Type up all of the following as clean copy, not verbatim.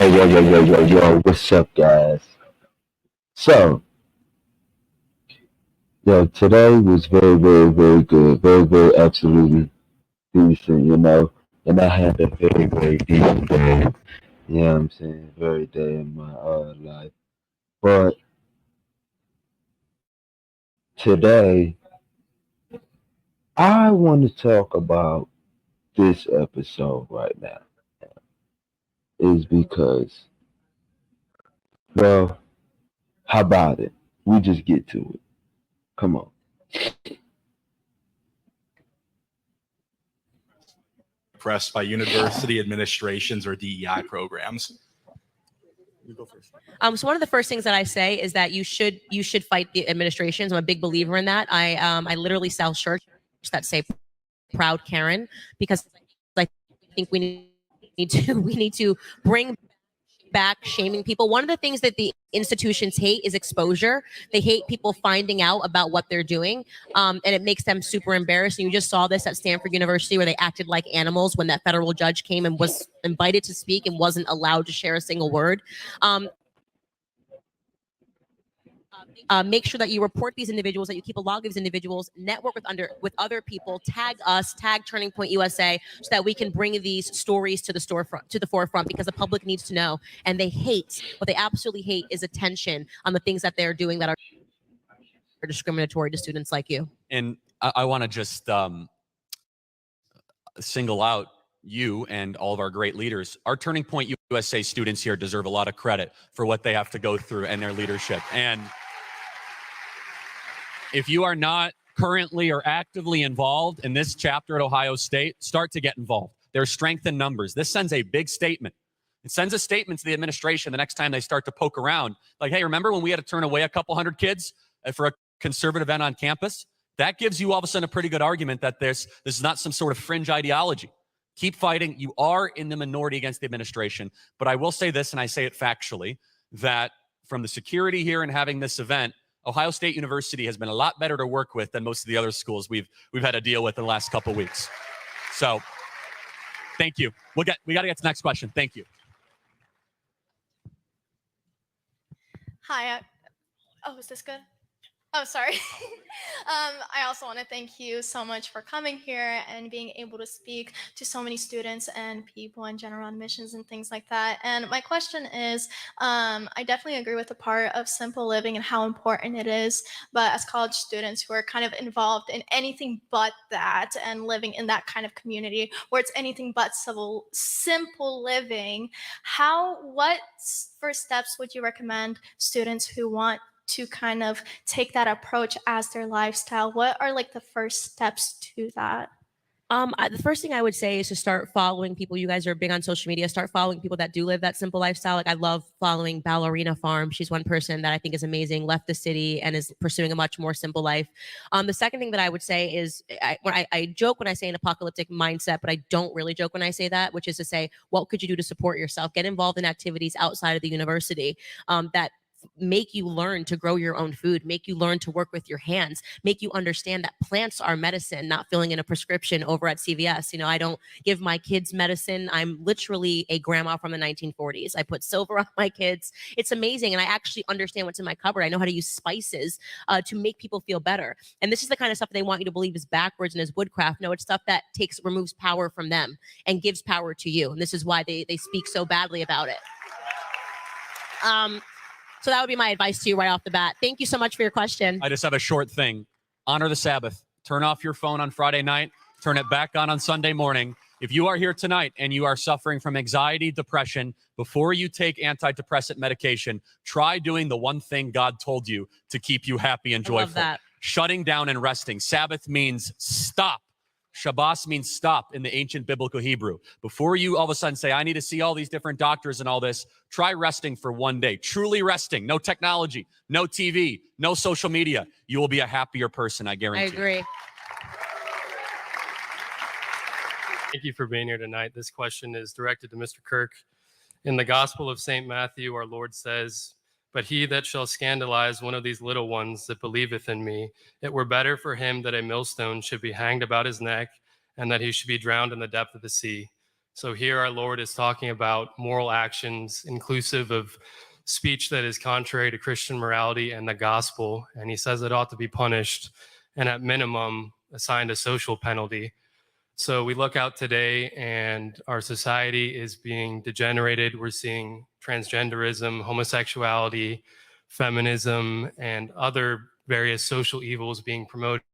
Yo, what's up, guys? So, yo, today was very good. Very, absolutely decent, And I had a very decent day. You know what I'm saying? Very day in my life. But today, I want to talk about this episode right now. Is because, well, how about it? We just get to it. Come on. Pressed by university administrations or DEI programs? You go first. So one of the first things that I say is that you should fight the administrations. I'm a big believer in that. I literally sell shirts that say "Proud Karen" because I think we need to bring back shaming people. One of the things that the institutions hate is exposure. They hate people finding out about what they're doing, and it makes them super embarrassed. And you just saw this at Stanford University where they acted like animals when that federal judge came and was invited to speak and wasn't allowed to share a single word. Make sure that you report these individuals, that you keep a log of these individuals, network with other people, tag us, tag Turning Point USA, so that we can bring these stories to the forefront, because the public needs to know. And what they absolutely hate is attention on the things that they're doing that are discriminatory to students like you. And I want to just single out you and all of our great leaders. Our Turning Point USA students here deserve a lot of credit for what they have to go through and their leadership. And if you are not currently or actively involved in this chapter at Ohio State, start to get involved. There's strength in numbers. This sends a big statement. It sends a statement to the administration the next time they start to poke around. Like, hey, remember when we had to turn away a couple hundred kids for a conservative event on campus? That gives you all of a sudden a pretty good argument that this is not some sort of fringe ideology. Keep fighting. You are in the minority against the administration. But I will say this, and I say it factually, that from the security here and having this event, Ohio State University has been a lot better to work with than most of the other schools we've had to deal with in the last couple of weeks. So, thank you. We got to get to the next question. Thank you. Hi. Is this good? Oh, sorry. I also want to thank you so much for coming here and being able to speak to so many students and people in general admissions and things like that. And my question is, I definitely agree with the part of simple living and how important it is. But as college students who are kind of involved in anything but that and living in that kind of community where it's anything but simple living, what first steps would you recommend students who want to kind of take that approach as their lifestyle? What are like the first steps to that? The first thing I would say is to start following people. You guys are big on social media. Start following people that do live that simple lifestyle. Like, I love following Ballerina Farm. She's one person that I think is amazing, left the city and is pursuing a much more simple life. The second thing that I would say is, I joke when I say an apocalyptic mindset, but I don't really joke when I say that, which is to say, what could you do to support yourself? Get involved in activities outside of the university that make you learn to grow your own food, make you learn to work with your hands, make you understand that plants are medicine, not filling in a prescription over at CVS. I don't give my kids medicine. I'm literally a grandma from the 1940s. I put silver on my kids. It's amazing. And I actually understand what's in my cupboard. I know how to use spices to make people feel better. And this is the kind of stuff they want you to believe is backwards and is woodcraft. No, it's stuff that removes power from them and gives power to you. And this is why they speak so badly about it. So that would be my advice to you right off the bat. Thank you so much for your question. I just have a short thing. Honor the Sabbath. Turn off your phone on Friday night. Turn it back on Sunday morning. If you are here tonight and you are suffering from anxiety, depression, before you take antidepressant medication, try doing the one thing God told you to keep you happy and joyful. I love that. Shutting down and resting. Sabbath means stop. Shabbos means stop in the ancient biblical Hebrew. Before you all of a sudden say, I need to see all these different doctors and all this, try resting for one day. Truly resting. No technology, no TV, no social media. You will be a happier person, I guarantee. I agree. Thank you for being here tonight. This question is directed to Mr. Kirk. In the Gospel of St. Matthew, our Lord says, "But he that shall scandalize one of these little ones that believeth in me, it were better for him that a millstone should be hanged about his neck, and that he should be drowned in the depth of the sea. So here our Lord is talking about moral actions inclusive of speech that is contrary to Christian morality and the gospel. And he says it ought to be punished and at minimum assigned a social penalty. So we look out today and our society is being degenerated. We're seeing transgenderism, homosexuality, feminism, and other various social evils being promoted,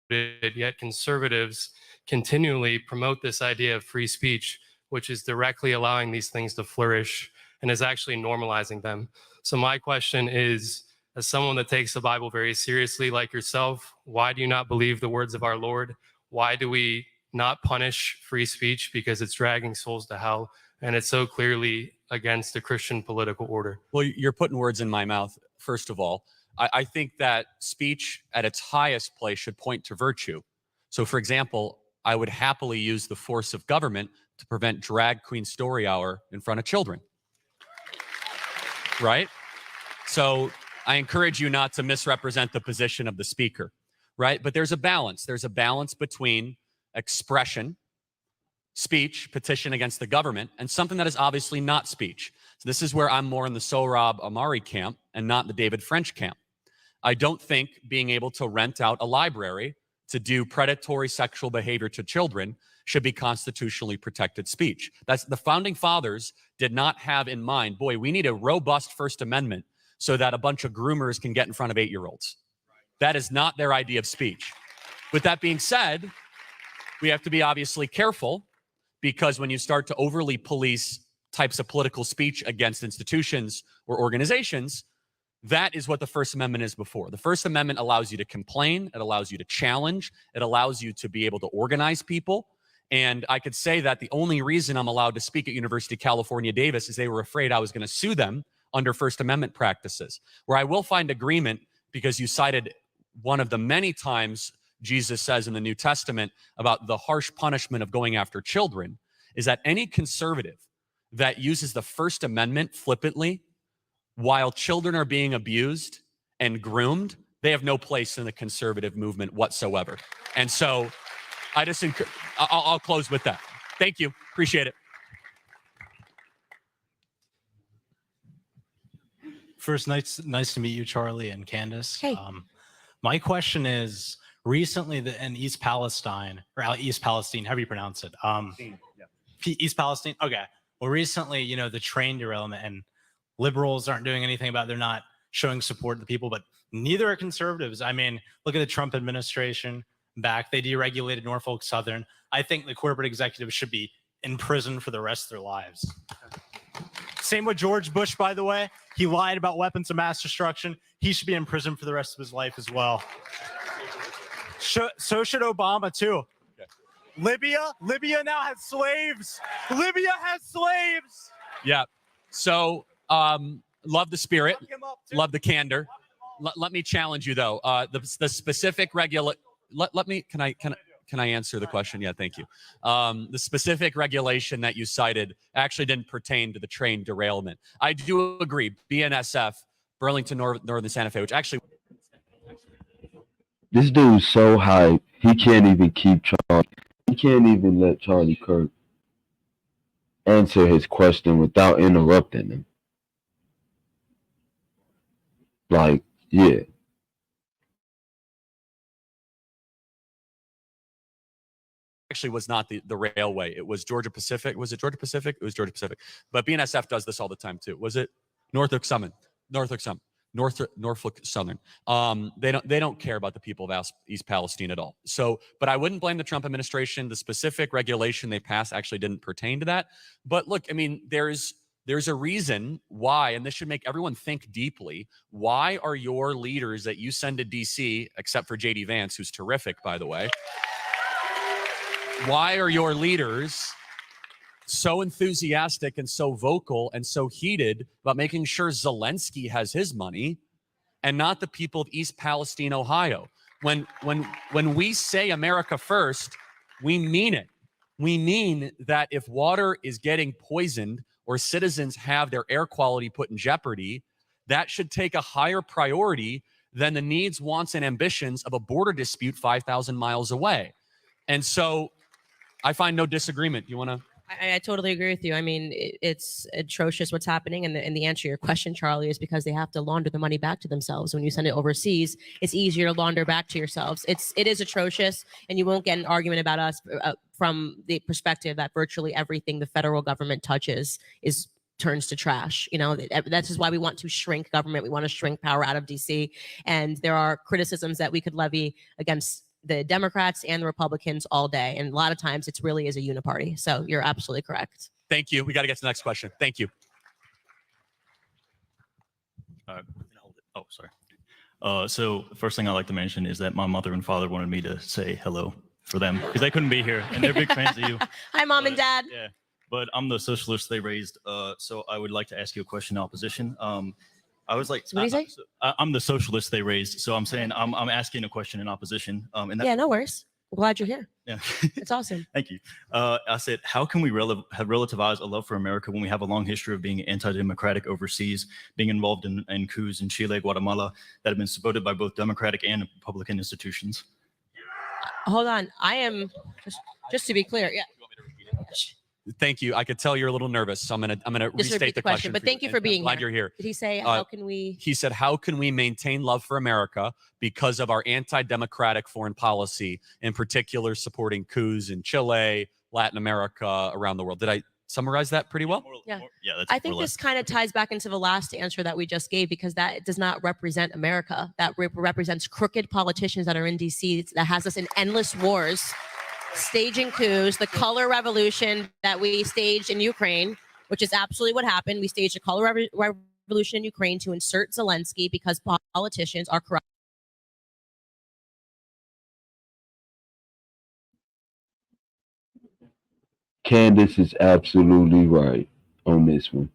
yet conservatives continually promote this idea of free speech, which is directly allowing these things to flourish and is actually normalizing them. So my question is, as someone that takes the Bible very seriously like yourself, why do you not believe the words of our Lord? Why do we not punish free speech? Because it's dragging souls to hell, and it's so clearly against the Christian political order. Well, you're putting words in my mouth, first of all. I think that speech at its highest place should point to virtue. So, for example, I would happily use the force of government to prevent drag queen story hour in front of children. Right? So I encourage you not to misrepresent the position of the speaker, right? But there's a balance. There's a balance between expression, speech, petition against the government, and something that is obviously not speech. So this is where I'm more in the Sohrab Amari camp and not the David French camp. I don't think being able to rent out a library to do predatory sexual behavior to children should be constitutionally protected speech. That's the founding fathers did not have in mind, boy, we need a robust First Amendment so that a bunch of groomers can get in front of 8-year-olds. That is not their idea of speech. With that being said, we have to be obviously careful, because when you start to overly police types of political speech against institutions or organizations, that is what the First Amendment is before. The First Amendment allows you to complain, it allows you to challenge, it allows you to be able to organize people. And I could say that the only reason I'm allowed to speak at University of California, Davis is they were afraid I was going to sue them under First Amendment practices. Where I will find agreement, because you cited one of the many times Jesus says in the New Testament about the harsh punishment of going after children, is that any conservative that uses the First Amendment flippantly while children are being abused and groomed, they have no place in the conservative movement whatsoever. And so I just I'll close with that. Thank you. Appreciate it. First, nice to meet you, Charlie and Candace. Hey. My question is, recently in East Palestine, or East Palestine, however you pronounce it. East Palestine? Okay. Well, recently, the train derailment, and liberals aren't doing anything about it. They're not showing support to the people, but neither are conservatives. I mean, look at the Trump administration back. They deregulated Norfolk Southern. I think the corporate executives should be in prison for the rest of their lives. Same with George Bush, by the way. He lied about weapons of mass destruction. He should be in prison for the rest of his life as well. So should Obama, too. Okay. Libya now has slaves. Libya has slaves. Yeah. So love the spirit, love the candor. Let me challenge you, though. The specific Can I answer the question? Yeah, thank you. The specific regulation that you cited actually didn't pertain to the train derailment. I do agree. BNSF, Burlington Northern Santa Fe, which actually. This dude's so hype, he can't even keep Charlie. He can't even let Charlie Kirk answer his question without interrupting him. Like, yeah. Actually was not the railway. It was Georgia Pacific. Was it Georgia Pacific? It was Georgia Pacific. But BNSF does this all the time too. Was it Norfolk Southern? They don't care about the people of East Palestine at all. So, but I wouldn't blame the Trump administration. The specific regulation they passed actually didn't pertain to that. But look, I mean, there's a reason why, and this should make everyone think deeply. Why are your leaders that you send to DC, except for JD Vance, who's terrific, by the way, why are your leaders so enthusiastic and so vocal and so heated about making sure Zelensky has his money and not the people of East Palestine, Ohio? When we say America first, we mean it. We mean that if water is getting poisoned or citizens have their air quality put in jeopardy, that should take a higher priority than the needs, wants, and ambitions of a border dispute 5,000 miles away. And so I find no disagreement. You want to? I totally agree with you. I mean, it's atrocious what's happening, and the answer to your question, Charlie, is because they have to launder the money back to themselves. When you send it overseas, it's easier to launder back to yourselves. It is atrocious, and you won't get an argument about us from the perspective that virtually everything the federal government touches is turns to trash. You know, that's just why we want to shrink government. We want to shrink power out of DC, and there are criticisms that we could levy against the Democrats and the Republicans all day. And a lot of times it's really is a uniparty. So you're absolutely correct. Thank you. We got to get to the next question. Thank you. Oh, sorry. So first thing I'd like to mention is that my mother and father wanted me to say hello for them because they couldn't be here and they're big fans of you. Hi, Mom and Dad. Yeah, but I'm the socialist they raised. So I would like to ask you a question in opposition. I was like, So what do you say? I'm the socialist they raised. So I'm saying I'm asking a question in opposition. And Yeah, no worries. I'm glad you're here. yeah. It's awesome. Thank you. I said, how can we relativize a love for America when we have a long history of being anti-democratic overseas, being involved in coups in Chile, Guatemala that have been supported by both Democratic and Republican institutions? Hold on. I am just to be clear. Yeah. Thank you. I could tell you're a little nervous, so I'm gonna Just restate repeat the the question. But thank you for and I'm being glad here. you're here. Did he say how can we? He said, how can we maintain love for America because of our anti-democratic foreign policy, in particular supporting coups in Chile, Latin America, around the world? Did I summarize that pretty well? Yeah. Yeah. That's I think this kind of ties back into the last answer that we just gave, because that does not represent America. That represents crooked politicians that are in DC, that has us in endless wars, staging coups, the color revolution that we staged in Ukraine, which is absolutely what happened. We staged a color revolution in Ukraine to insert Zelensky because politicians are corrupt. Candace is absolutely right on this one.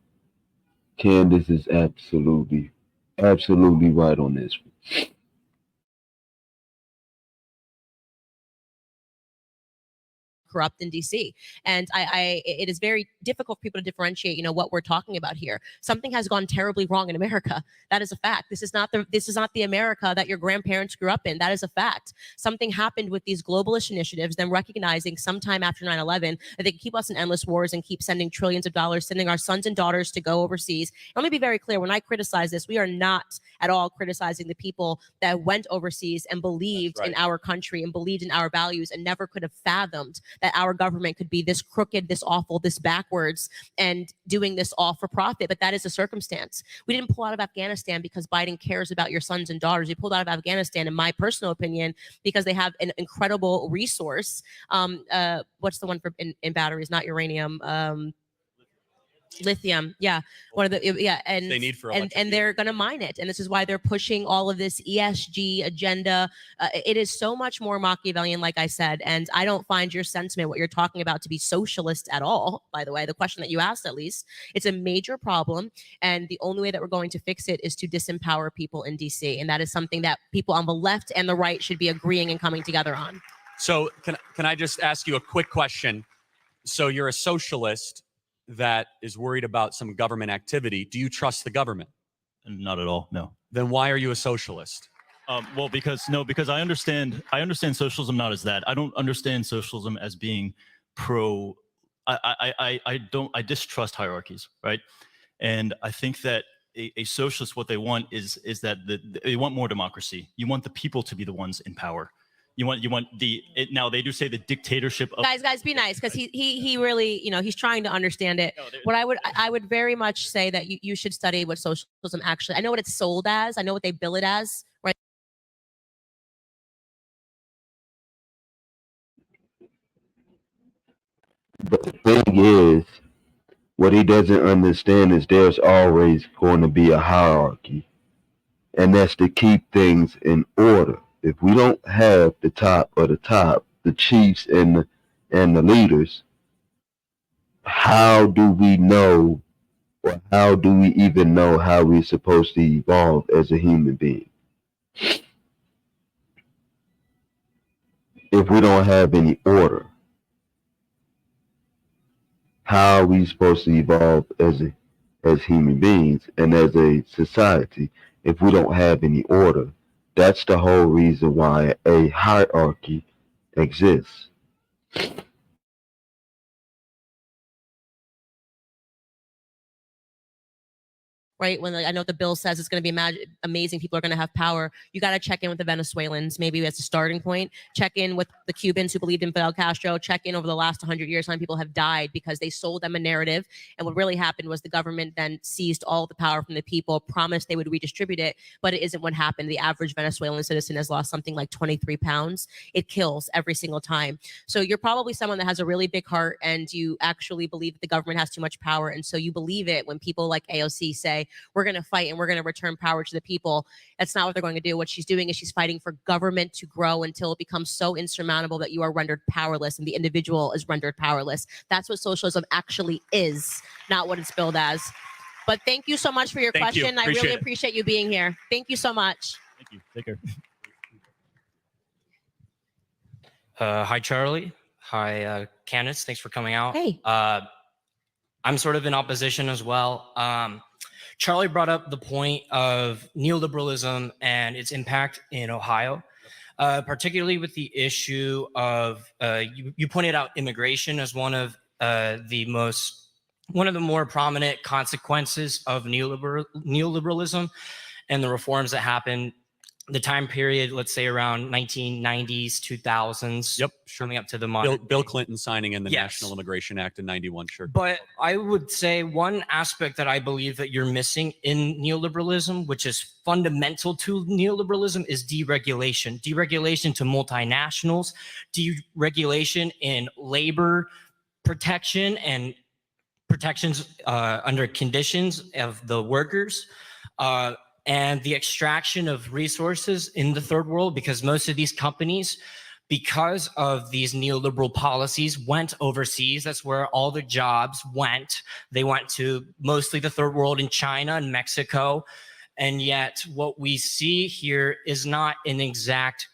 Candace is absolutely right on this one. Corrupt in DC. And it is very difficult for people to differentiate, what we're talking about here. Something has gone terribly wrong in America. That is a fact. This is not the America that your grandparents grew up in. That is a fact. Something happened with these globalist initiatives, them recognizing sometime after 9/11 that they can keep us in endless wars and keep sending trillions of dollars, sending our sons and daughters to go overseas. Let me be very clear. When I criticize this, we are not at all criticizing the people that went overseas and believed in our country and believed in our values and never could have fathomed that our government could be this crooked, this awful, this backwards, and doing this all for profit. But that is a circumstance. We didn't pull out of Afghanistan because Biden cares about your sons and daughters. We pulled out of Afghanistan, in my personal opinion, because they have an incredible resource. What's the one for in batteries? Not uranium. Lithium, yeah, one of the and they need for and they're going to mine it, and this is why they're pushing all of this ESG agenda. It is so much more Machiavellian, like I said, and I don't find your sentiment, what you're talking about, to be socialist at all. By the way, the question that you asked, at least, it's a major problem, and the only way that we're going to fix it is to disempower people in DC, and that is something that people on the left and the right should be agreeing and coming together on. So can I just ask you a quick question? So you're a socialist that is worried about some government activity. Do you trust the government? Not at all. No. Then why are you a socialist? Well, because I understand socialism not as that. I don't understand socialism as being pro. I distrust hierarchies, right? And I think that a socialist, what they want is that they want more democracy. You want the people to be the ones in power. You want now they do say the dictatorship of guys be nice, because he really, he's trying to understand it. What I would very much say that you should study what socialism actually, I know what it's sold as, I know what they bill it as, right? But the thing is, what he doesn't understand is there's always going to be a hierarchy, and that's to keep things in order. If we don't have the top of the top, the chiefs and the leaders, how do we know, or how do we even know how we're supposed to evolve as a human being? If we don't have any order, how are we supposed to evolve as human beings and as a society if we don't have any order? That's the whole reason why a hierarchy exists. right? When I know the bill says it's going to be amazing, people are going to have power. You got to check in with the Venezuelans, maybe as a starting point. Check in with the Cubans who believed in Fidel Castro. Check in over the last 100 years, how many people have died because they sold them a narrative. And what really happened was the government then seized all the power from the people, promised they would redistribute it, but it isn't what happened. The average Venezuelan citizen has lost something like 23 pounds. It kills every single time. So you're probably someone that has a really big heart and you actually believe that the government has too much power. And so you believe it when people like AOC say, we're going to fight and we're going to return power to the people. That's not what they're going to do. What she's doing is she's fighting for government to grow until it becomes so insurmountable that you are rendered powerless and the individual is rendered powerless. That's what socialism actually is, not what it's billed as. But thank you so much for your question. I really appreciate you being here. Thank you so much. Thank you. Take care. Hi, Charlie. Hi, Candace. Thanks for coming out. Hey. I'm sort of in opposition as well. Charlie brought up the point of neoliberalism and its impact in Ohio, particularly with the issue of, you pointed out immigration as one of the more prominent consequences of neoliberalism and the reforms that happened the time period, let's say around 1990s, 2000s. Yep, sure. Coming up to the modern. Bill Clinton signing in the Yes. National Immigration Act in 91, sure. But I would say one aspect that I believe that you're missing in neoliberalism, which is fundamental to neoliberalism, is deregulation. Deregulation to multinationals, deregulation in labor protection and protections under conditions of the workers. And the extraction of resources in the third world, because most of these companies, because of these neoliberal policies, went overseas. That's where all the jobs went. They went to mostly the third world in China and Mexico. And yet what we see here is not an exact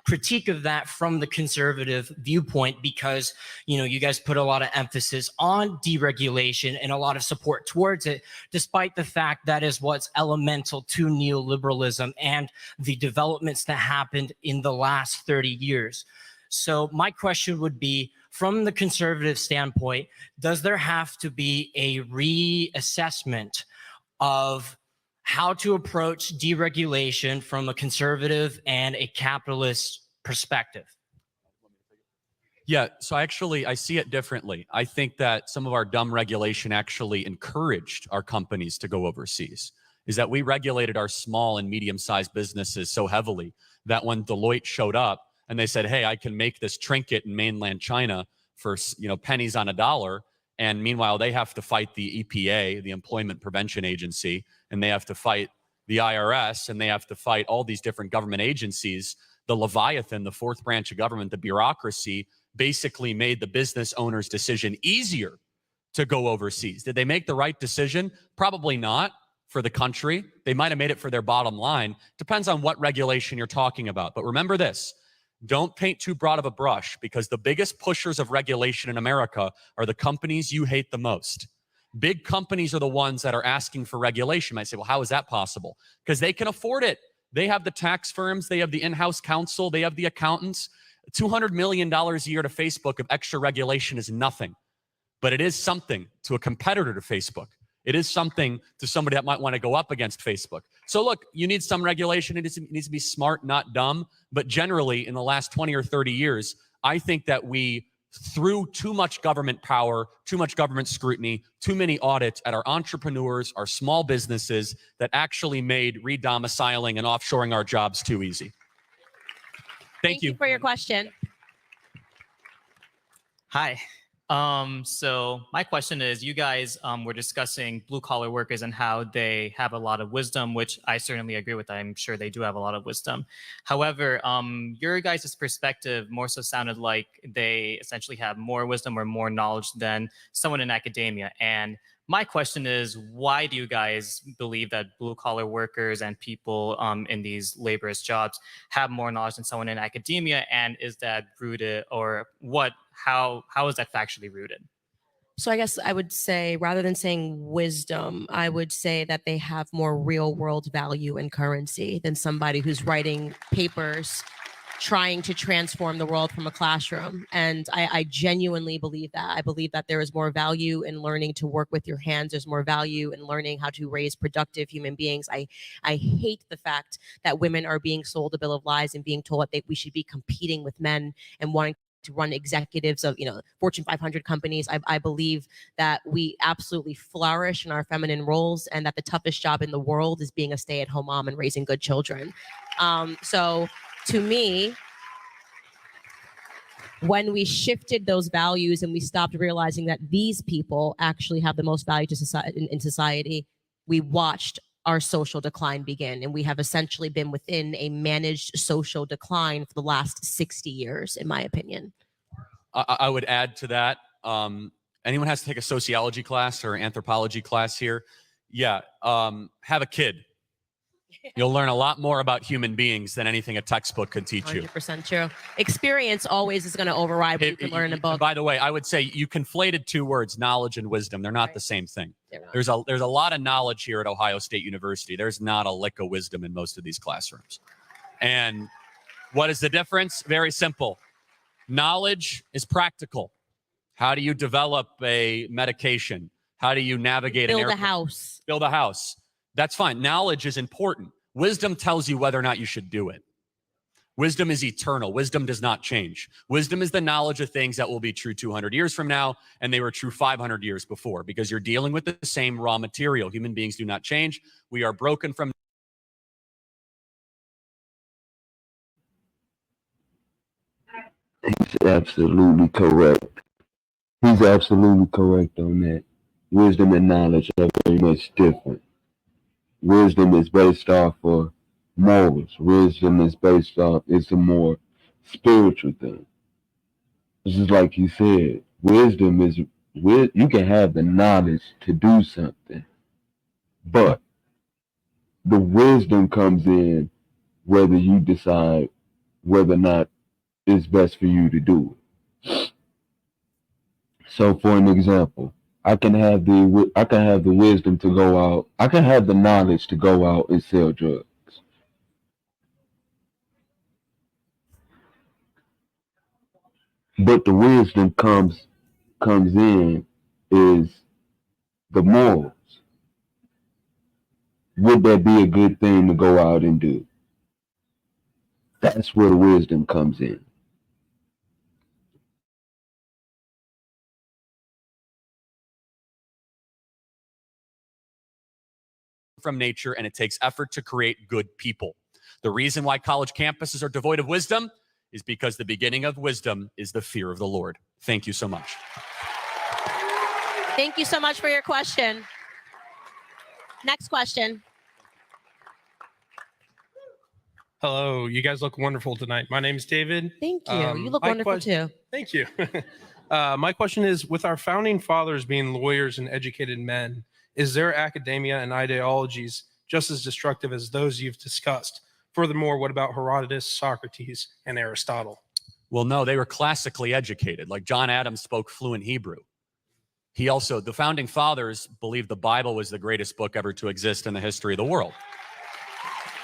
critique of that from the conservative viewpoint, because you guys put a lot of emphasis on deregulation and a lot of support towards it, despite the fact that is what's elemental to neoliberalism and the developments that happened in the last 30 years. So my question would be, from the conservative standpoint, does there have to be a reassessment of how to approach deregulation from a conservative and a capitalist perspective? Yeah, so I see it differently. I think that some of our dumb regulation actually encouraged our companies to go overseas. Is that we regulated our small and medium-sized businesses so heavily that when Deloitte showed up and they said, hey, I can make this trinket in mainland China for pennies on a dollar, and meanwhile they have to fight the EPA, the Employment Prevention Agency, and they have to fight the IRS, and they have to fight all these different government agencies. The Leviathan, the fourth branch of government, the bureaucracy, basically made the business owner's decision easier to go overseas. Did they make the right decision? Probably not for the country. They might have made it for their bottom line. Depends on what regulation you're talking about. But remember this, don't paint too broad of a brush, because the biggest pushers of regulation in America are the companies you hate the most. Big companies are the ones that are asking for regulation. You might say, well, how is that possible? Because they can afford it. They have the tax firms, they have the in-house counsel, they have the accountants. $200 million a year to Facebook of extra regulation is nothing, but it is something to a competitor to Facebook. It is something to somebody that might want to go up against Facebook. So look, you need some regulation. It needs to be smart, not dumb. But generally, in the last 20 or 30 years, I think that we threw too much government power, too much government scrutiny, too many audits at our entrepreneurs, our small businesses, that actually made redomiciling and offshoring our jobs too easy. Thank you for your question. Hi. So my question is, you guys were discussing blue collar workers and how they have a lot of wisdom, which I certainly agree with. I'm sure they do have a lot of wisdom. However, your guys' perspective more so sounded like they essentially have more wisdom or more knowledge than someone in academia. And my question is, why do you guys believe that blue collar workers and people in these laborious jobs have more knowledge than someone in academia? And is that rooted, or what? How is that factually rooted? So I guess I would say, rather than saying wisdom, I would say that they have more real world value and currency than somebody who's writing papers trying to transform the world from a classroom. And I genuinely believe that. I believe that there is more value in learning to work with your hands. There's more value in learning how to raise productive human beings. I hate the fact that women are being sold a bill of lies and being told that we should be competing with men and wanting to run executives of, Fortune 500 companies. I believe that we absolutely flourish in our feminine roles, and that the toughest job in the world is being a stay-at-home mom and raising good children. So to me, when we shifted those values and we stopped realizing that these people actually have the most value to society, in society, we watched our social decline begin. And we have essentially been within a managed social decline for the last 60 years, in my opinion. I would add to that. Anyone has to take a sociology class or anthropology class here? Yeah. Have a kid. You'll learn a lot more about human beings than anything a textbook could teach you. 100% true. Experience always is going to override what you can learn in a book. By the way, I would say you conflated two words, knowledge and wisdom. They're not the same thing. There's a lot of knowledge here at Ohio State University. There's not a lick of wisdom in most of these classrooms. And what is the difference? Very simple. Knowledge is practical. How do you develop a medication? How do you navigate an airplane? Build a house. Build a house. That's fine. Knowledge is important. Wisdom tells you whether or not you should do it. Wisdom is eternal. Wisdom does not change. Wisdom is the knowledge of things that will be true 200 years from now, and they were true 500 years before, because you're dealing with the same raw material. Human beings do not change. We are broken from. He's absolutely correct. He's absolutely correct on that. Wisdom and knowledge are very much different. Wisdom is based off of morals. Wisdom is based off, it's a more spiritual thing. This is like you said, wisdom is, you can have the knowledge to do something, but the wisdom comes in whether you decide whether or not it's best for you to do it. So for an example, I can have the wisdom to go out. I can have the knowledge to go out and sell drugs. But the wisdom comes in is the morals. Would that be a good thing to go out and do? That's where the wisdom comes in. From nature, and it takes effort to create good people. The reason why college campuses are devoid of wisdom is because the beginning of wisdom is the fear of the Lord. Thank you so much. Thank you so much for your question. Next question. Hello, you guys look wonderful tonight. My name is David. Thank you. You look wonderful too. Thank you. My question is, with our founding fathers being lawyers and educated men, is their academia and ideologies just as destructive as those you've discussed? Furthermore, what about Herodotus, Socrates, and Aristotle? Well, no, they were classically educated. Like John Adams spoke fluent Hebrew. The founding fathers believed the Bible was the greatest book ever to exist in the history of the world.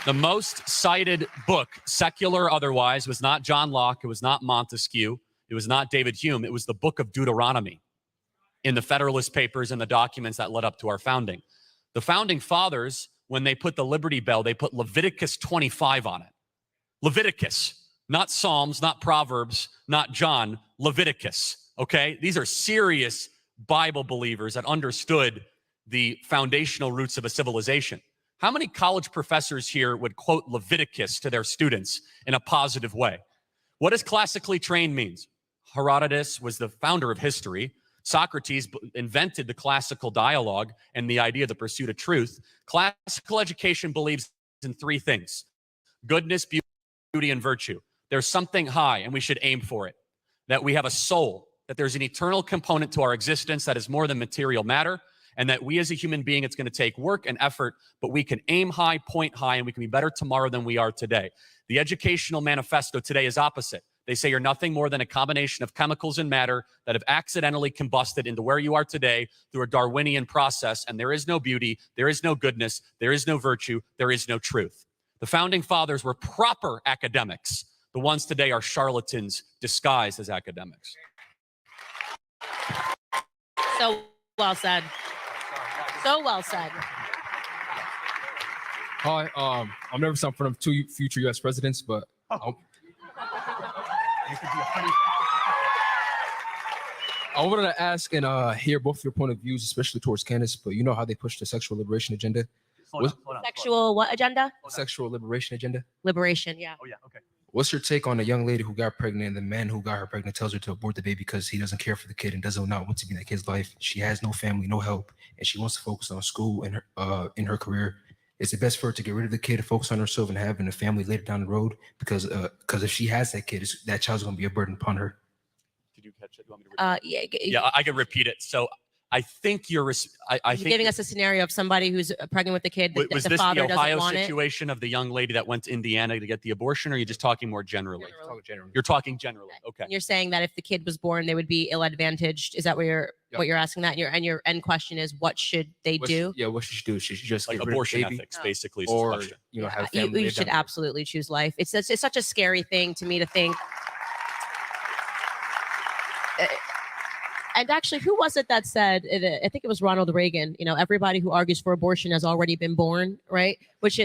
The most cited book, secular or otherwise, was not John Locke. It was not Montesquieu. It was not David Hume. It was the book of Deuteronomy in the Federalist Papers and the documents that led up to our founding. The founding fathers, when they put the Liberty Bell, they put Leviticus 25 on it. Leviticus, not Psalms, not Proverbs, not John, Leviticus, okay? These are serious Bible believers that understood the foundational roots of a civilization. How many college professors here would quote Leviticus to their students in a positive way? What does classically trained means? Herodotus was the founder of history. Socrates invented the classical dialogue and the idea of the pursuit of truth. Classical education believes in three things: goodness, beauty, and virtue. There's something high, and we should aim for it. That we have a soul, that there's an eternal component to our existence that is more than material matter, and that we as a human being, it's going to take work and effort, but we can aim high, point high, and we can be better tomorrow than we are today. The educational manifesto today is opposite. They say you're nothing more than a combination of chemicals and matter that have accidentally combusted into where you are today through a Darwinian process, and there is no beauty, there is no goodness, there is no virtue, there is no truth. The founding fathers were proper academics. The ones today are charlatans disguised as academics. So well said. So well said. Hi, I'm nervous. I'm from two future U.S. presidents, but I wanted to ask and hear both of your point of views, especially towards Candace. But you know how they push the sexual liberation agenda. Sexual what agenda? Sexual liberation agenda. Liberation, yeah. Oh yeah, okay. What's your take on a young lady who got pregnant and the man who got her pregnant tells her to abort the baby because he doesn't care for the kid and doesn't not want to be in that kid's life? She has no family, no help, and she wants to focus on school and her career. Is it best for her to get rid of the kid and focus on herself and having a family later down the road? Because if she has that kid, that child's going to be a burden upon her. Did you catch it? You want me to repeat it? Yeah, I can repeat it. So I think you're giving us a scenario of somebody who's pregnant with a kid. Was the this father the Ohio doesn't want situation of the young lady that went to Indiana to get the abortion, or are you just talking more generally? You're talking generally. Okay. And you're saying that if the kid was born, they would be ill-advantaged. Is that what you're asking? That and your end question is, what should they do? What should she do? Should she just Like get rid of the abortion baby? ethics, basically, is or the question. have family. You should absolutely choose life. It's such a scary thing to me to think. And actually, who was it that said, I think it was Ronald Reagan, everybody who argues for abortion has already been born, right? Which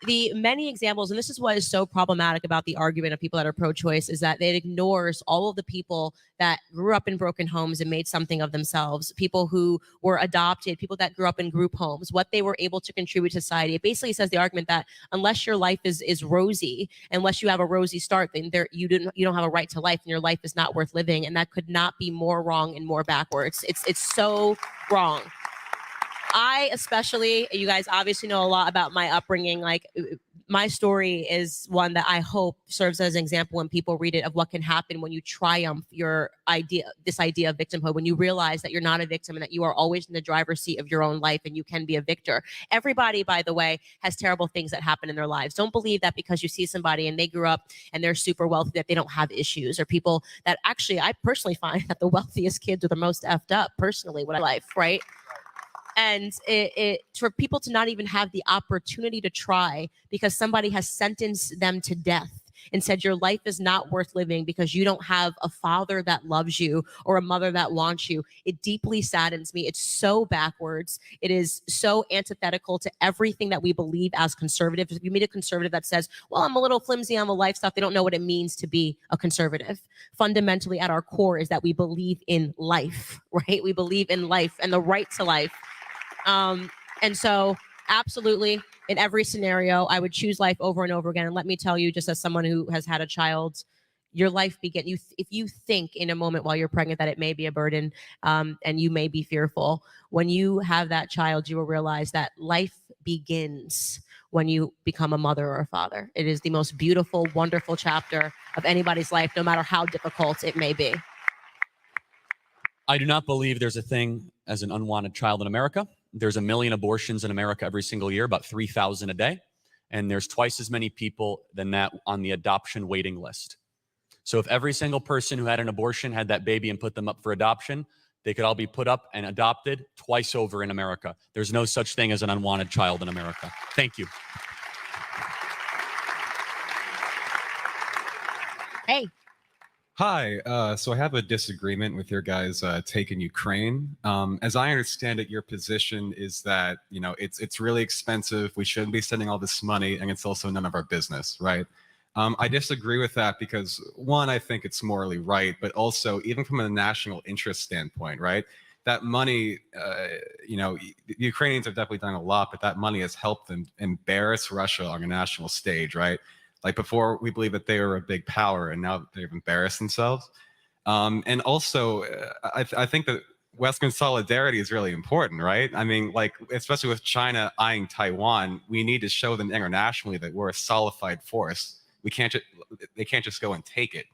the many examples, and this is what is so problematic about the argument of people that are pro-choice, is that it ignores all of the people that grew up in broken homes and made something of themselves, people who were adopted, people that grew up in group homes, what they were able to contribute to society. It basically says the argument that unless your life is rosy, unless you have a rosy start, then you don't have a right to life, and your life is not worth living. And that could not be more wrong and more backwards. It's so wrong. I especially, you guys obviously know a lot about my upbringing. Like, my story is one that I hope serves as an example when people read it of what can happen when you triumph this idea of victimhood, when you realize that you're not a victim and that you are always in the driver's seat of your own life and you can be a victor. Everybody, by the way, has terrible things that happen in their lives. Don't believe that because you see somebody and they grew up and they're super wealthy that they don't have issues, or people that actually, I personally find that the wealthiest kids are the most effed up personally with life, right? And it for people to not even have the opportunity to try because somebody has sentenced them to death and said your life is not worth living because you don't have a father that loves you or a mother that wants you. It deeply saddens me. It's so backwards. It is so antithetical to everything that we believe as conservatives. If you meet a conservative that says, well, I'm a little flimsy on the life stuff, they don't know what it means to be a conservative. Fundamentally, at our core is that we believe in life, right? We believe in life and the right to life. And so absolutely in every scenario, I would choose life over and over again. And let me tell you, just as someone who has had a child, your life if you think in a moment while you're pregnant that it may be a burden, and you may be fearful, when you have that child, you will realize that life begins when you become a mother or a father. It is the most beautiful, wonderful chapter of anybody's life, no matter how difficult it may be. I do not believe there's a thing as an unwanted child in America. There's 1 million abortions in America every single year, about 3,000 a day. And there's twice as many people than that on the adoption waiting list. So if every single person who had an abortion had that baby and put them up for adoption, they could all be put up and adopted twice over in America. There's no such thing as an unwanted child in America. Thank you. Hey. Hi, so I have a disagreement with your guys' take in Ukraine. As I understand it, your position is that, it's really expensive. We shouldn't be sending all this money, and it's also none of our business, right? I disagree with that because, one, I think it's morally right, but also even from a national interest standpoint, right? That money, the Ukrainians have definitely done a lot, but that money has helped them embarrass Russia on a national stage, right? Like before, we believe that they were a big power, and now they've embarrassed themselves. And also, I think that Western solidarity is really important, right? I mean, like, especially with China eyeing Taiwan, we need to show them internationally that we're a solidified force. They can't just go and take it.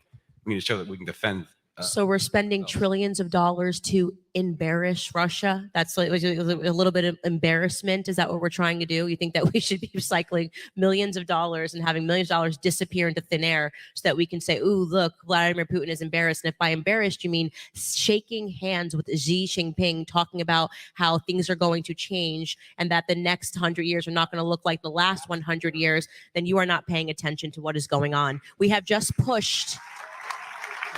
We need to show that we can defend So we're spending trillions of dollars to embarrass Russia. That's like a little bit of embarrassment. Is that what we're trying to do? You think that we should be recycling millions of dollars and having millions of dollars disappear into thin air so that we can say, "Ooh, look, Vladimir Putin is embarrassed." And if by embarrassed you mean shaking hands with Xi Jinping, talking about how things are going to change and that the next 100 years are not going to look like the last 100 years, then you are not paying attention to what is going on. We have just pushed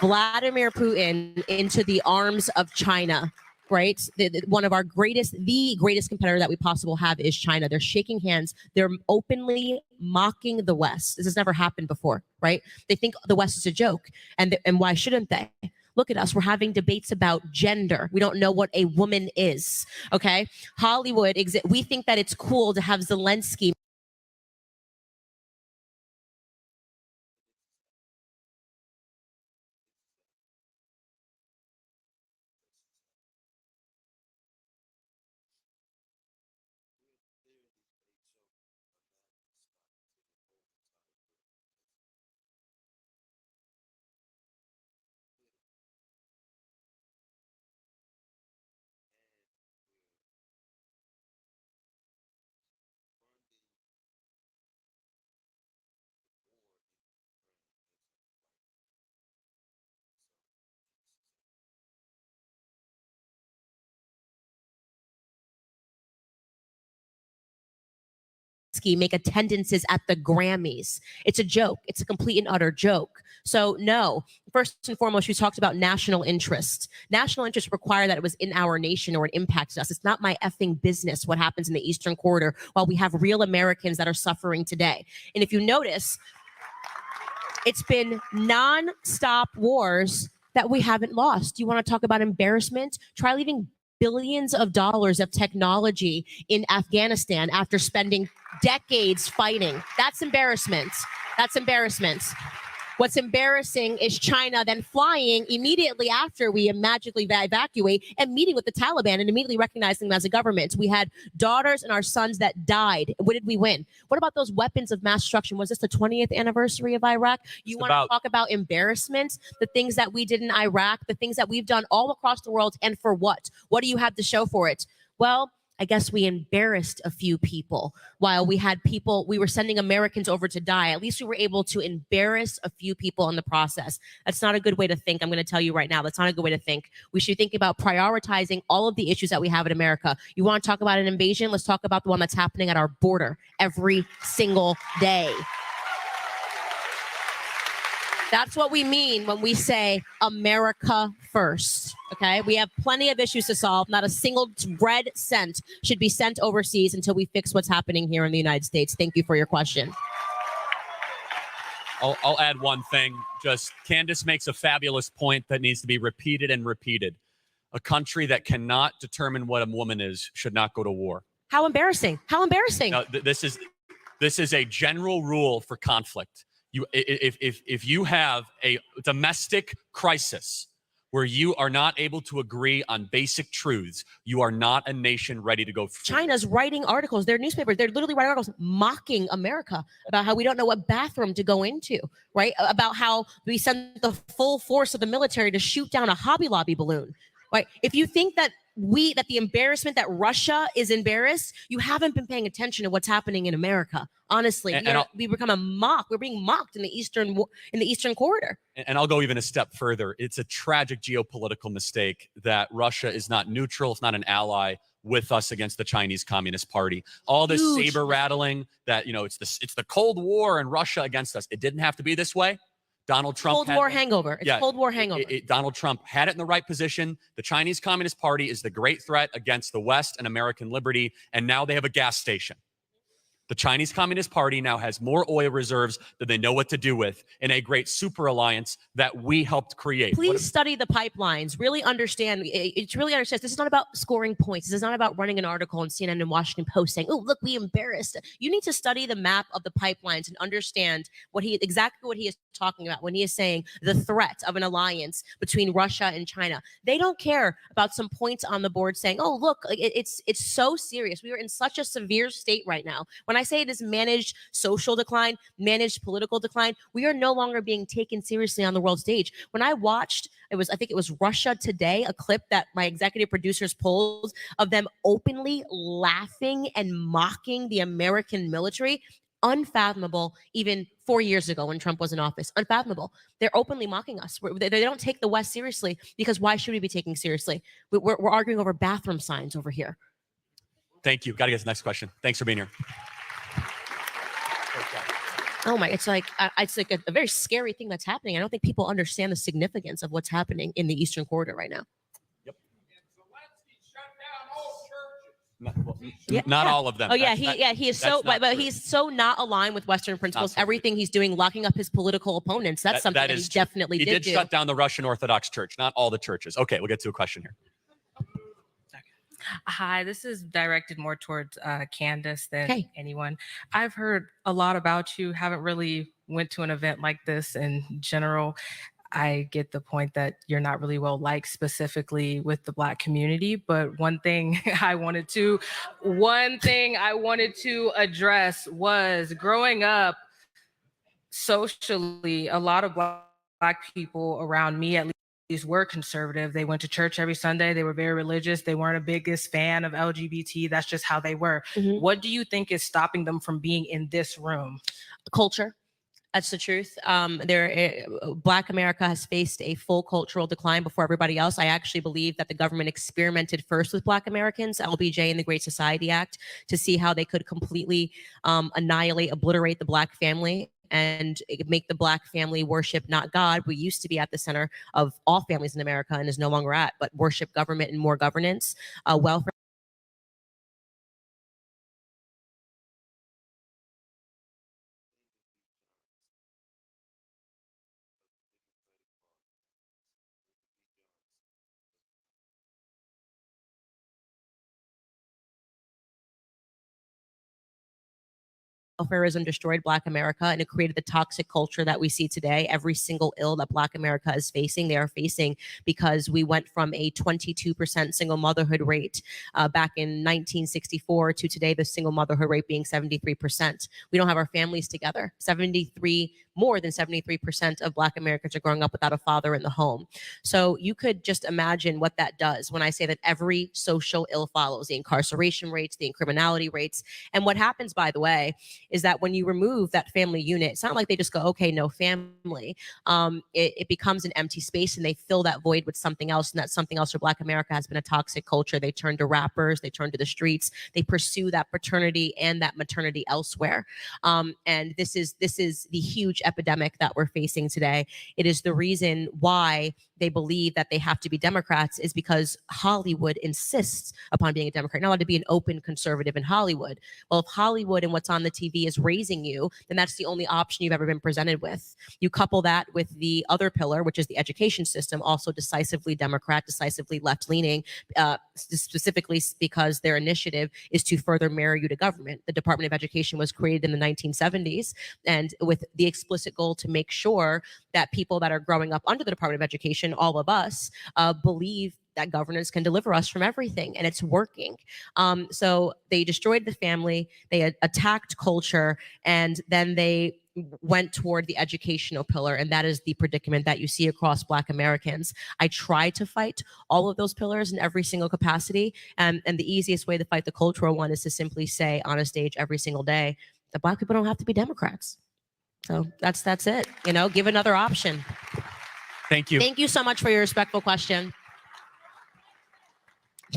Vladimir Putin into the arms of China, right? One of our the greatest competitor that we possibly have is China. They're shaking hands. They're openly mocking the West. This has never happened before, right? They think the West is a joke. And why shouldn't they? Look at us. We're having debates about gender. We don't know what a woman is, okay? Hollywood, we think that it's cool to have Zelensky make attendances at the Grammys. It's a joke. It's a complete and utter joke. So no, first and foremost, you talked about national interest. National interest require that it was in our nation or it impacts us. It's not my effing business what happens in the Eastern Corridor while we have real Americans that are suffering today. And if you notice, it's been non-stop wars that we haven't lost. You want to talk about embarrassment? Try leaving billions of dollars of technology in Afghanistan after spending decades fighting. That's embarrassment. That's embarrassment. What's embarrassing is China then flying immediately after we magically evacuate and meeting with the Taliban and immediately recognizing them as a government. We had daughters and our sons that died. What did we win? What about those weapons of mass destruction? Was this the 20th anniversary of Iraq? You want to talk about embarrassment? The things that we did in Iraq, the things that we've done all across the world, and for what? What do you have to show for it? Well, I guess we embarrassed a few people while we were sending Americans over to die. At least we were able to embarrass a few people in the process. That's not a good way to think. I'm going to tell you right now, that's not a good way to think. We should think about prioritizing all of the issues that we have in America. You want to talk about an invasion? Let's talk about the one that's happening at our border every single day. That's what we mean when we say America first, okay? We have plenty of issues to solve. Not a single red cent should be sent overseas until we fix what's happening here in the United States. Thank you for your question. I'll add one thing. Just Candace makes a fabulous point that needs to be repeated and repeated. A country that cannot determine what a woman is should not go to war. How embarrassing. How embarrassing. Now, this is a general rule for conflict. If you have a domestic crisis where you are not able to agree on basic truths, you are not a nation ready to go forward. China's writing articles, their newspapers, they're literally writing articles mocking America about how we don't know what bathroom to go into, right? About how we sent the full force of the military to shoot down a Hobby Lobby balloon, right? If you think that the embarrassment that Russia is embarrassed, you haven't been paying attention to what's happening in America. Honestly, we become a mock. We're being mocked in the Eastern Corridor. And I'll go even a step further. It's a tragic geopolitical mistake that Russia is not neutral. It's not an ally with us against the Chinese Communist Party. All this saber rattling that, it's the Cold War and Russia against us. It didn't have to be this way. Donald Trump Cold War hangover. It's Cold War hangover. Donald Trump had it in the right position. The Chinese Communist Party is the great threat against the West and American liberty. And now they have a gas station. The Chinese Communist Party now has more oil reserves than they know what to do with in a great super alliance that we helped create. Please study the pipelines. Really understand. It's really understand. This is not about scoring points. This is not about running an article on CNN and Washington Post saying, "Oh, look, we embarrassed." You need to study the map of the pipelines and understand exactly what he is talking about when he is saying the threat of an alliance between Russia and China. They don't care about some points on the board saying, "Oh, look, it's so serious. We are in such a severe state right now." When I say this managed social decline, managed political decline, we are no longer being taken seriously on the world stage. When I watched, I think it was Russia Today, a clip that my executive producers pulled of them openly laughing and mocking the American military. Unfathomable even 4 years ago when Trump was in office. Unfathomable. They're openly mocking us. They don't take the West seriously, because why should we be taking seriously? We're arguing over bathroom signs over here. Thank you. Got to get to the next question. Thanks for being here. Oh my, it's like a very scary thing that's happening. I don't think people understand the significance of what's happening in the Eastern Corridor right now. Not all of them. Oh yeah, he is so, but he's so not aligned with Western principles. Everything he's doing, locking up his political opponents. That's something that he definitely did. He did shut down the Russian Orthodox Church, not all the churches. Okay, we'll get to a question here. Hi, this is directed more towards Candace than anyone. I've heard a lot about you. Haven't really went to an event like this in general. I get the point that you're not really well liked specifically with the Black community, but one thing I wanted to address was growing up socially, a lot of Black people around me at least were conservative. They went to church every Sunday. They were very religious. They weren't a biggest fan of LGBT. That's just how they were. What do you think is stopping them from being in this room? Culture. That's the truth. Black America has faced a full cultural decline before everybody else. I actually believe that the government experimented first with Black Americans, LBJ and the Great Society Act, to see how they could completely annihilate, obliterate the Black family and make the Black family worship not God. We used to be at the center of all families in America and is no longer at, but worship government and more governance, welfare. Welfarism destroyed Black America, and it created the toxic culture that we see today. Every single ill that Black America is facing, they are facing because we went from a 22% single motherhood rate back in 1964 to today, the single motherhood rate being 73%. We don't have our families together. More than 73% of Black Americans are growing up without a father in the home. So you could just imagine what that does when I say that every social ill follows: the incarceration rates, the criminality rates. And what happens, by the way, is that when you remove that family unit, it's not like they just go, okay, no family. It becomes an empty space, and they fill that void with something else. And that something else for Black America has been a toxic culture. They turn to rappers, they turn to the streets, they pursue that paternity and that maternity elsewhere. And this is the huge epidemic that we're facing today. It is the reason why they believe that they have to be Democrats, is because Hollywood insists upon being a Democrat. You're not allowed to be an open conservative in Hollywood. Well, if Hollywood and what's on the TV is raising you, then that's the only option you've ever been presented with. You couple that with the other pillar, which is the education system, also decisively Democrat, decisively left-leaning, specifically because their initiative is to further marry you to government. The Department of Education was created in the 1970s, and with the explicit goal to make sure that people that are growing up under the Department of Education, all of us, believe that governance can deliver us from everything, and it's working. So they destroyed the family, they attacked culture, and then they went toward the educational pillar, and that is the predicament that you see across Black Americans. I try to fight all of those pillars in every single capacity, and the easiest way to fight the cultural one is to simply say on a stage every single day that Black people don't have to be Democrats. So that's it. You know, give another option. Thank you. Thank you so much for your respectful question.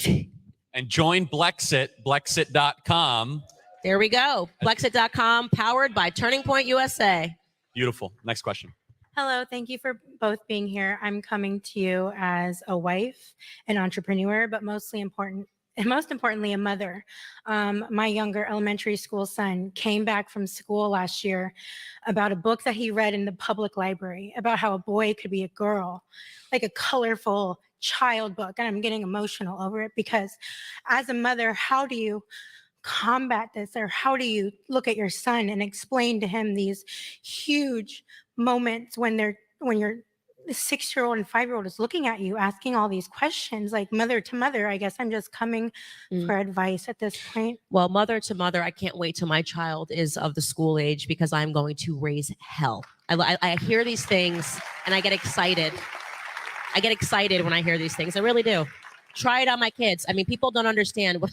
And join Blexit, Blexit.com. There we go. Blexit.com, powered by Turning Point USA. Beautiful. Next question. Hello, thank you for both being here. I'm coming to you as a wife, an entrepreneur, but most importantly, a mother. My younger elementary school son came back from school last year about a book that he read in the public library about how a boy could be a girl, like a colorful child book. And I'm getting emotional over it because as a mother, how do you combat this, or how do you look at your son and explain to him these huge moments when you're the 6-year-old and 5-year-old is looking at you, asking all these questions, like mother to mother. I guess I'm just coming for advice at this point. Well, mother to mother, I can't wait till my child is of the school age because I'm going to raise hell. I hear these things and I get excited. I get excited when I hear these things. I really do. Try it on my kids. I mean, people don't understand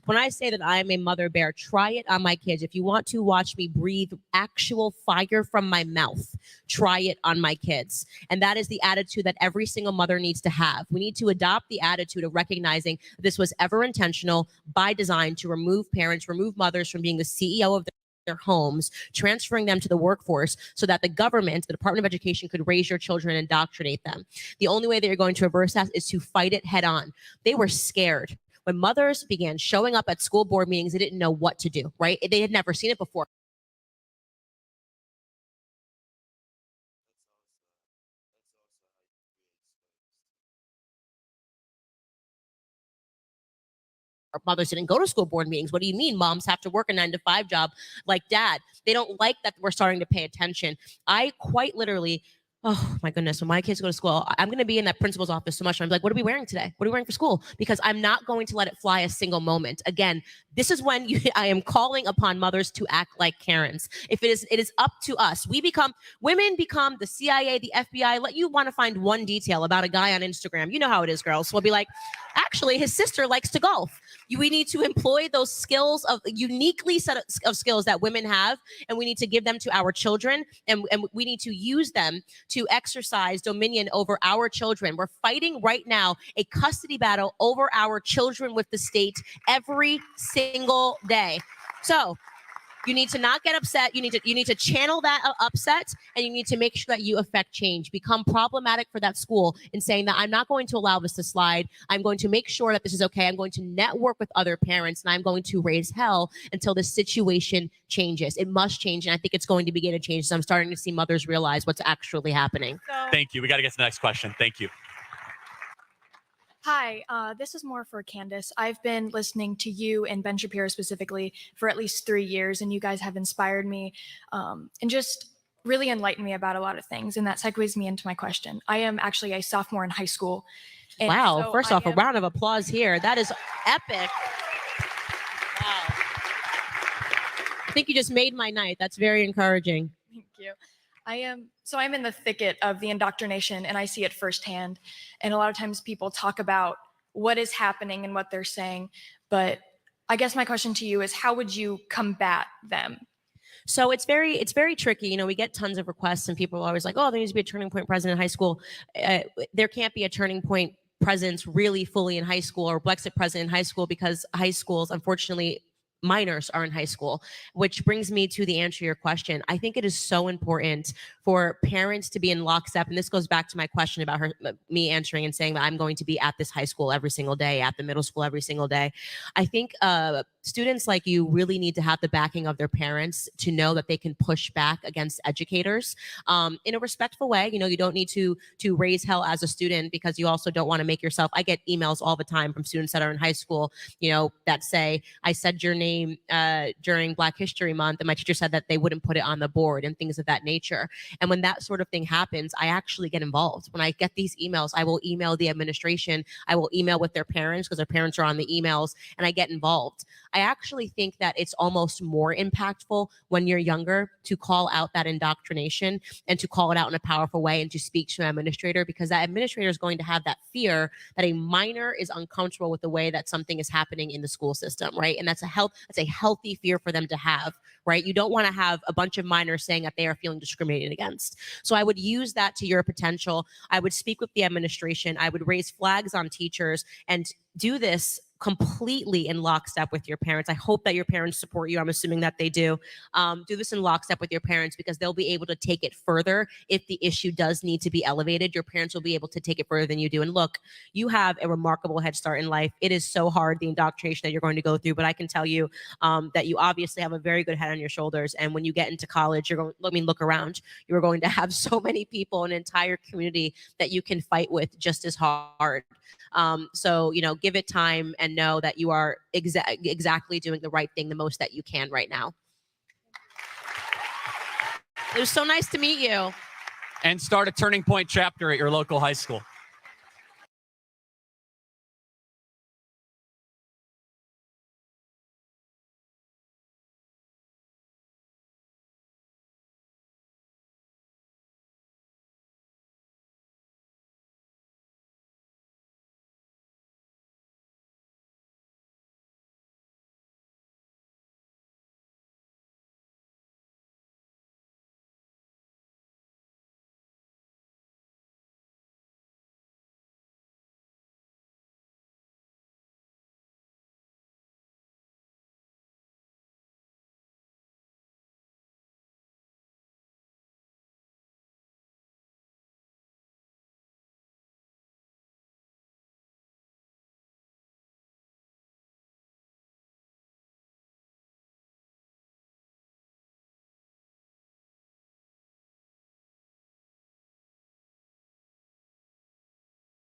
when I say that I'm a mother bear. Try it on my kids. If you want to watch me breathe actual fire from my mouth, try it on my kids. And that is the attitude that every single mother needs to have. We need to adopt the attitude of recognizing this was ever intentional by design to remove parents, remove mothers from being the CEO of their homes, transferring them to the workforce so that the government, the Department of Education, could raise your children and indoctrinate them. The only way that you're going to reverse that is to fight it head on. They were scared. When mothers began showing up at school board meetings, they didn't know what to do, right? They had never seen it before. Mothers didn't go to school board meetings. What do you mean? Moms have to work a 9-to-5 job like dad. They don't like that we're starting to pay attention. I quite literally, oh my goodness, when my kids go to school, I'm going to be in that principal's office so much. I'm like, what are we wearing today? What are we wearing for school? Because I'm not going to let it fly a single moment. Again, this is when I am calling upon mothers to act like Karens. It is up to us. Women become the CIA, the FBI. Let you want to find one detail about a guy on Instagram. You know how it is, girls. We'll be like, actually, his sister likes to golf. We need to employ those skills of uniquely set of skills that women have, and we need to give them to our children, and we need to use them to exercise dominion over our children. We're fighting right now a custody battle over our children with the state every single day. So you need to not get upset. You need to channel that upset, and you need to make sure that you affect change. Become problematic for that school in saying that I'm not going to allow this to slide. I'm going to make sure that this is okay. I'm going to network with other parents, and I'm going to raise hell until the situation changes. It must change, and I think it's going to begin to change. So I'm starting to see mothers realize what's actually happening. Thank you. We got to get to the next question. Thank you. Hi, this is more for Candace. I've been listening to you and Ben Shapiro specifically for at least 3 years, and you guys have inspired me and just really enlightened me about a lot of things. And that segues me into my question. I am actually a sophomore in high school. And Wow. so First off, a round of applause here. That is epic. Wow. I think you just made my night. That's very encouraging. Thank you. I'm in the thicket of the indoctrination, and I see it firsthand. And a lot of times people talk about what is happening and what they're saying. But I guess my question to you is, how would you combat them? So it's very tricky. You know, we get tons of requests, and people are always like, oh, there needs to be a turning point present in high school. There can't be a turning point presence really fully in high school, or Brexit present in high school, because high schools, unfortunately, minors are in high school, which brings me to the answer to your question. I think it is so important for parents to be in lockstep. And this goes back to my question about me answering and saying that I'm going to be at this high school every single day, at the middle school every single day. I think students like you really need to have the backing of their parents to know that they can push back against educators in a respectful way. You know, you don't need to raise hell as a student, because you also don't want to make yourself. I get emails all the time from students that are in high school, you know, that say, I said your name during Black History Month, and my teacher said that they wouldn't put it on the board, and things of that nature. And when that sort of thing happens, I actually get involved. When I get these emails, I will email the administration. I will email with their parents, because their parents are on the emails, and I get involved. I actually think that it's almost more impactful when you're younger to call out that indoctrination and to call it out in a powerful way and to speak to an administrator, because that administrator is going to have that fear that a minor is uncomfortable with the way that something is happening in the school system, right? And that's a healthy fear for them to have, right? You don't want to have a bunch of minors saying that they are feeling discriminated against. So I would use that to your potential. I would speak with the administration. I would raise flags on teachers and do this completely in lockstep with your parents. I hope that your parents support you. I'm assuming that they do. Do this in lockstep with your parents, because they'll be able to take it further. If the issue does need to be elevated, your parents will be able to take it further than you do. And look, you have a remarkable head start in life. It is so hard, the indoctrination that you're going to go through, but I can tell you that you obviously have a very good head on your shoulders. And when you get into college, look around. You're going to have so many people, an entire community that you can fight with just as hard. So, you know, give it time and know that you are exactly doing the right thing the most that you can right now. It was so nice to meet you. and start a Turning Point chapter at your local high school.